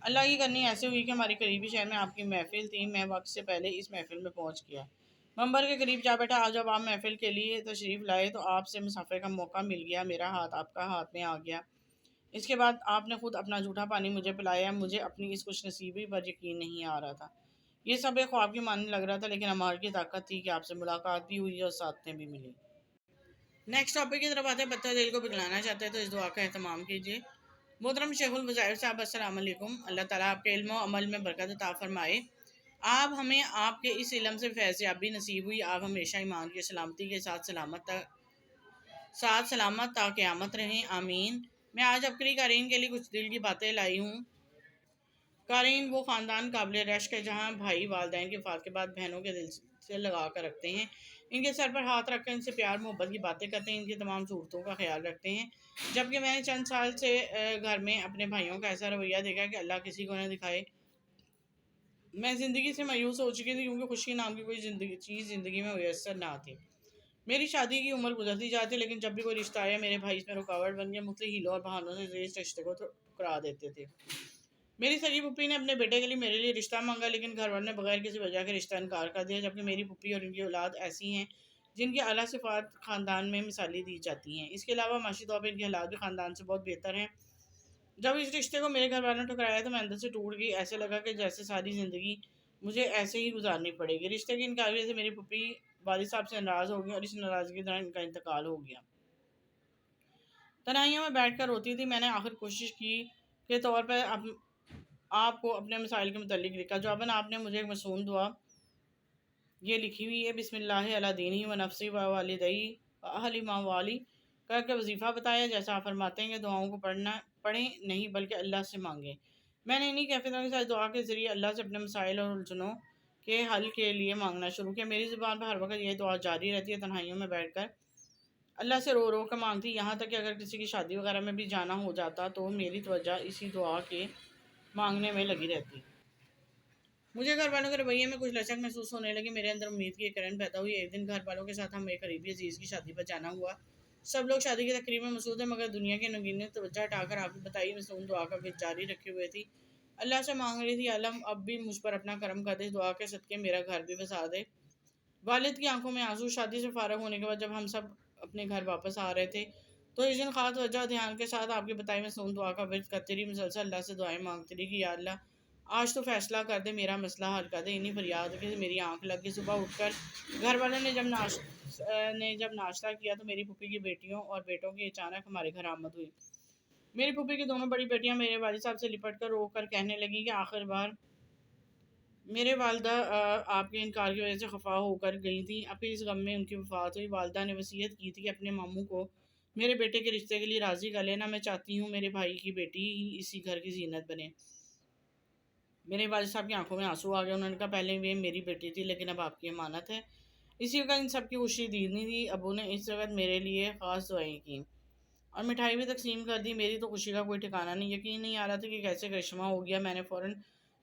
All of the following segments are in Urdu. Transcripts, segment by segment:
اللہ کی کرنی ایسے ہوئی کہ ہماری قریبی شہر میں آپ کی محفل تھی، میں وقت سے پہلے اس محفل میں پہنچ گیا، منبر کے قریب جا بیٹھا۔ آج جب آپ محفل کے لیے تشریف لائے تو آپ سے مصافحے کا موقع مل گیا، میرا ہاتھ آپ کا ہاتھ میں آ گیا۔ اس کے بعد آپ نے خود اپنا جھوٹا پانی مجھے پلایا۔ مجھے اپنی اس خوش نصیبی پر یقین نہیں آ رہا تھا، یہ سب ایک خواب کی ماننے لگ رہا تھا، لیکن ہمارے کی طاقت تھی کہ آپ سے ملاقات بھی ہوئی اور ساتھیں بھی ملی۔ نیکسٹ ٹاپک کی طرف آتے ہیں، پتہ دل کو پگھلانا چاہتے ہیں تو اس دعا کا اہتمام کیجیے۔ محترم شیخ الوزائر صاحب، السلام علیکم۔ اللہ تعالیٰ آپ کے علم و عمل میں برکت عطا فرمائے۔ آپ ہمیں آپ کے اس علم سے فیض یابی نصیب ہوئی، آپ ہمیشہ ایمان کی سلامتی کے ساتھ سلامت تا قیامت رہیں، آمین۔ میں آج اپنی قارئین کے لیے کچھ دل کی باتیں لائی ہوں۔ قارئین، وہ خاندان قابل رشک ہے جہاں بھائی والدین کی وفات کے بعد بہنوں کے دل سے لگا کر رکھتے ہیں، ان کے سر پر ہاتھ رکھ کر ان سے پیار محبت کی باتیں کرتے ہیں، ان کی تمام ضرورتوں کا خیال رکھتے ہیں۔ جبکہ میں نے چند سال سے گھر میں اپنے بھائیوں کا ایسا رویہ دیکھا کہ اللہ کسی کو نہ دکھائے، میں زندگی سے مایوس ہو چکی تھی، کیونکہ خوشی نام کی کوئی چیز زندگی میں میسر نہ تھی۔ میری شادی کی عمر گزرتی جاتی، لیکن جب بھی کوئی رشتہ آیا میرے بھائی اس میں رکاوٹ بن گیا، مختلف ہیلوں اور بہانوں سے اس رشتے کو ٹھکرا دیتے تھے۔ میری سگی پھوپھی نے اپنے بیٹے کے لیے میرے لیے رشتہ مانگا، لیکن گھر والوں نے بغیر کسی وجہ کے رشتہ انکار کر دیا، جبکہ میری پھوپھی اور ان کی اولاد ایسی ہیں جن کی اعلیٰ صفات خاندان میں مثالی دی جاتی ہیں۔ اس کے علاوہ معاشی طور پر ان کے حالات بھی خاندان سے بہت بہتر ہیں۔ جب اس رشتے کو میرے گھر والوں نے ٹھکرایا تو میں اندر سے ٹوٹ گئی، ایسے لگا کہ جیسے ساری زندگی مجھے ایسے ہی گزارنی پڑے گی۔ رشتے کے انکار کی وجہ سے میری پھوپھی والد صاحب سے ناراض ہو گئی اور اس ناراضگی کے دوران ان کا انتقال ہو گیا۔ تنہائیوں میں بیٹھ کر روتی تھی، میں نے آخر کوشش کی کے طور پر آپ کو اپنے مسائل کے متعلق لکھا۔ جواباً آپ نے مجھے ایک مصنون دعا یہ لکھی ہوئی ہے، بسم اللہ علی دینی و نفسی و والدی و اہل ما والی، کر کے وظیفہ بتایا۔ جیسا آپ فرماتے ہیں کہ دعاؤں کو پڑھیں نہیں بلکہ اللہ سے مانگیں۔ میں نے انہی کیفیتوں کے ساتھ دعا کے ذریعے اللہ سے اپنے مسائل اور الجھنوں کے حل کے لیے مانگنا شروع کیا۔ میری زبان پر ہر وقت یہ دعا جاری رہتی ہے، تنہائیوں میں بیٹھ کر اللہ سے رو رو کر مانگتی، یہاں تک کہ اگر کسی کی شادی وغیرہ میں بھی جانا ہو جاتا تو میری توجہ اسی دعا کے مانگنے میں لگی رہتی۔ مجھے گھر والوں کے رویے میں کچھ لچک محسوس ہونے لگی، میرے اندر امید کی ایک کرن پیدا ہوئی۔ ایک دن گھر والوں کے ساتھ ہم ایک قریبی عزیز کی شادی پر جانا ہوا، سب لوگ شادی کی تقریب میں مصروف ہیں، مگر دنیا کے نگین نے توجہ ہٹا کر آپ کی بتائی مصنون دعا کا فیض جاری رکھے ہوئے تھی۔ اللہ سے مانگ رہی تھی، اللہ اب بھی مجھ پر اپنا کرم کر دے، دعا کے صدقے میرا گھر بھی بسا دے۔ والد کی آنکھوں میں آنسو۔ شادی سے فارغ ہونے کے بعد جب ہم سب اپنے گھر واپس آ رہے تھے تو اس دن خاص توجہ دھیان کے ساتھ آپ کی بتائی مصنون دعا کا ورد کرتی رہی، مسلسل اللہ سے دعائیں مانگتی رہی کہ یا اللہ آج تو فیصلہ کر دے، میرا مسئلہ حل کر دے۔ انہی فریاد کے میری آنکھ لگ گئی۔ صبح اٹھ کر گھر والوں نے جب ناشتہ کیا تو میری پھوپھی کی بیٹیوں اور بیٹوں کی اچانک ہمارے گھر آمد ہوئی۔ میری پھوپھی کی دونوں بڑی بیٹیاں میرے والد صاحب سے لپٹ کر رو کر کہنے لگی کہ آخر بار میرے والدہ آپ کے انکار کی وجہ سے خفا ہو کر گئی تھیں، اب اس غم میں ان کی وفات ہوئی۔ والدہ نے وصیت کی تھی کہ اپنے ماموں کو میرے بیٹے کے رشتے کے لیے راضی کر لینا، میں چاہتی ہوں میرے بھائی کی بیٹی ہی اسی گھر کی زینت بنے۔ میرے والد صاحب کی آنکھوں میں آنسو آ گئے، انہوں نے کہا پہلے وہ میری بیٹی تھی لیکن اب آپ کی امانت ہے۔ اسی وقت ان سب کی خوشی دیدنی تھی، ابو نے اس وقت میرے لیے خاص دعائیں کی اور مٹھائی بھی تقسیم کر دی۔ میری تو خوشی کا کوئی ٹھکانہ نہیں، یقین نہیں آ رہا تھا کہ کیسے کرشمہ ہو گیا۔ میں نے فوراً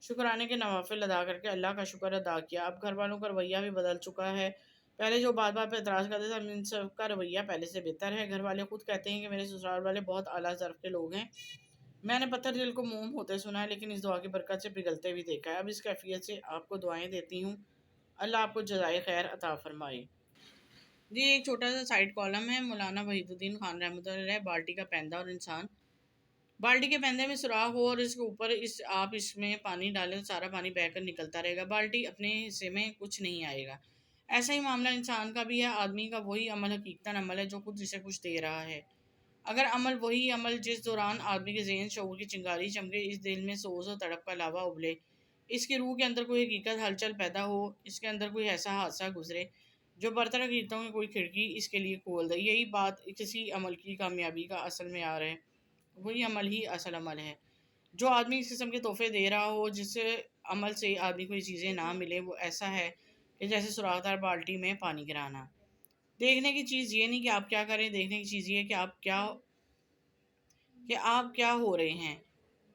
شکرانے کے نوافل ادا کر کے اللہ کا شکر ادا کیا۔ اب گھر والوں کا رویہ بھی بدل چکا ہے، پہلے جو بات بات پہ اعتراض کرتے تھے اب ان سب کا رویہ پہلے سے بہتر ہے۔ گھر والے خود کہتے ہیں کہ میرے سسرال والے بہت اعلیٰ ظرف کے لوگ ہیں، میں نے پتھر دل کو موم ہوتے سنا ہے لیکن اس دعا کی برکت سے پگھلتے بھی دیکھا ہے۔ اب اس کیفیت سے آپ کو دعائیں دیتی ہوں، اللہ آپ کو جزائے خیر عطا فرمائے۔ جی ایک چھوٹا سا سائڈ کالم ہے، مولانا وحید الدین خان رحمۃ اللہ علیہ، بالٹی کا پیندہ اور انسان۔ بالٹی کے پیندے میں سوراخ ہو اور اس کے اوپر آپ اس میں پانی ڈالیں تو سارا پانی بہہ کر نکلتا رہے گا، بالٹی اپنے حصے میں کچھ نہیں آئے گا۔ ایسا ہی معاملہ انسان کا بھی ہے، آدمی کا وہی عمل حقیقتاً عمل ہے جو خود اسے کچھ دے رہا ہے۔ اگر عمل وہی عمل جس دوران آدمی کے ذہن شعور کی چنگاری چمکے، اس دل میں سوز و تڑپ کا لاوا ابلے، اس کی روح کے اندر کوئی حقیقت ہلچل پیدا ہو، اس کے اندر کوئی ایسا حادثہ گزرے جو برتر حقیقتوں کی کوئی کھڑکی اس کے لیے کھول دے، یہی بات کسی عمل کی کامیابی کا اصل معیار ہے، وہی عمل ہی اصل عمل ہے۔ جو آدمی اس قسم کے تحفے دے رہا ہو جس عمل سے آدمی کو یہ چیزیں نہ ملے، وہ ایسا ہے کہ جیسے سوراخ دار بالٹی میں پانی گرانا۔ دیکھنے کی چیز یہ نہیں کہ آپ کیا کریں، دیکھنے کی چیز یہ ہے کہ آپ کیا ہو رہے ہیں۔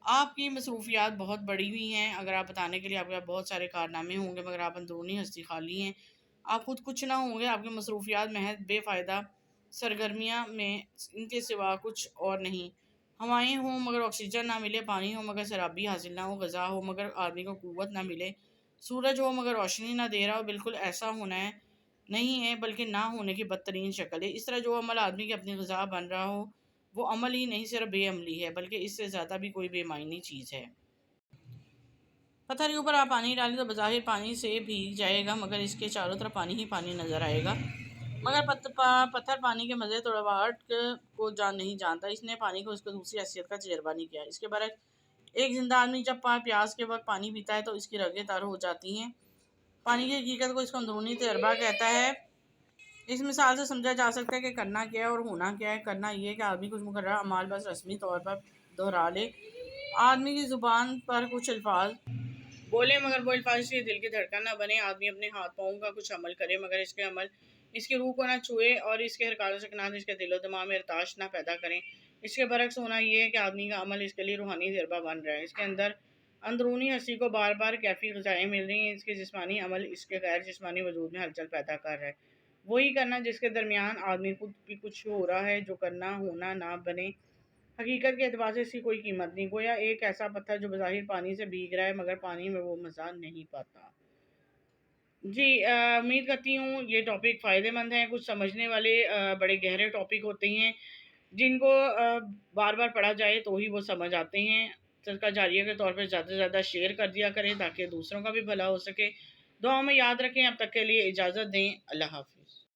آپ کی مصروفیات بہت بڑی ہوئی ہیں، اگر آپ بتانے کے لیے آپ کے پاس بہت سارے کارنامے ہوں گے مگر آپ اندرونی ہستی خالی ہیں، آپ خود کچھ نہ ہوں گے، آپ کی مصروفیات محض بے فائدہ سرگرمیاں میں ان کے سوا کچھ اور نہیں۔ ہوائیں ہوں مگر آکسیجن نہ ملے، پانی ہو مگر سرابی حاصل نہ ہو، غذا ہو مگر آدمی کو قوت نہ ملے، سورج ہو مگر روشنی نہ دے رہا ہو، بالکل ایسا ہونا ہے نہیں ہے بلکہ نہ ہونے کی بدترین شکل ہے۔ اس طرح جو عمل آدمی کی اپنی غذا بن رہا ہو وہ عمل ہی نہیں، صرف بے عملی ہے، بلکہ اس سے زیادہ بھی کوئی بے معنی چیز ہے۔ پتھر کے اوپر آپ پانی ڈالیں تو بظاہر پانی سے بھیگ جائے گا مگر اس کے چاروں طرف پانی ہی پانی نظر آئے گا، مگر پتھر پانی کے مزے تڑواہٹ کو نہیں جانتا، اس نے پانی کو اس کو دوسری حیثیت کا تجربہ نہیں کیا۔ اس کے برعکس ایک زندہ آدمی جب پیاس کے وقت پانی پیتا ہے تو اس کی رگیں تر ہو جاتی ہیں، پانی کی حقیقت کو اس کا اندرونی تجربہ کہتا ہے۔ اس مثال سے سمجھا جا سکتا ہے کہ کرنا کیا ہے اور ہونا کیا ہے۔ کرنا یہ ہے کہ آدمی کچھ مقررہ اعمال بس رسمی طور پر دہرا لے، آدمی کی زبان پر کچھ الفاظ بولے مگر وہ الفاظ اس کے دل کی دھڑکن نہ بنے، آدمی اپنے ہاتھ پاؤں کا کچھ عمل کرے مگر اس کے عمل اس کی روح کو نہ چھوئے اور اس کے حرکات و سکنات اس کے دل و دماغ میں ارتعاش نہ پیدا کریں۔ اس کے برعکس ہونا یہ ہے کہ آدمی کا عمل اس کے لیے روحانی تجربہ بن رہا ہے، اس کے اندر اندرونی ہستی کو بار بار کیفی غذائیں مل رہی ہیں، اس کے جسمانی عمل اس کے غیر جسمانی وجود میں ہلچل پیدا کر رہا ہے، وہی کرنا جس کے درمیان آدمی خود بھی کچھ ہو رہا ہے، جو کرنا ہونا نہ بنے، حقیقت کے اعتبار سے اس کی کوئی قیمت نہیں، گویا ایک ایسا پتھر جو بظاہر پانی سے بھیگ رہا ہے مگر پانی میں وہ مزہ نہیں پاتا۔ جی امید کرتی ہوں یہ ٹاپک فائدہ مند ہیں، کچھ سمجھنے والے بڑے گہرے ٹاپک ہوتے ہیں جن کو بار بار پڑھا جائے تو ہی وہ سمجھ آتے ہیں۔ صدقہ جاریہ کے طور پہ زیادہ سے زیادہ شیئر کر دیا کریں تاکہ دوسروں کا بھی بھلا ہو سکے۔ دعاؤں میں یاد رکھیں، اب تک کے لیے اجازت دیں، اللہ حافظ۔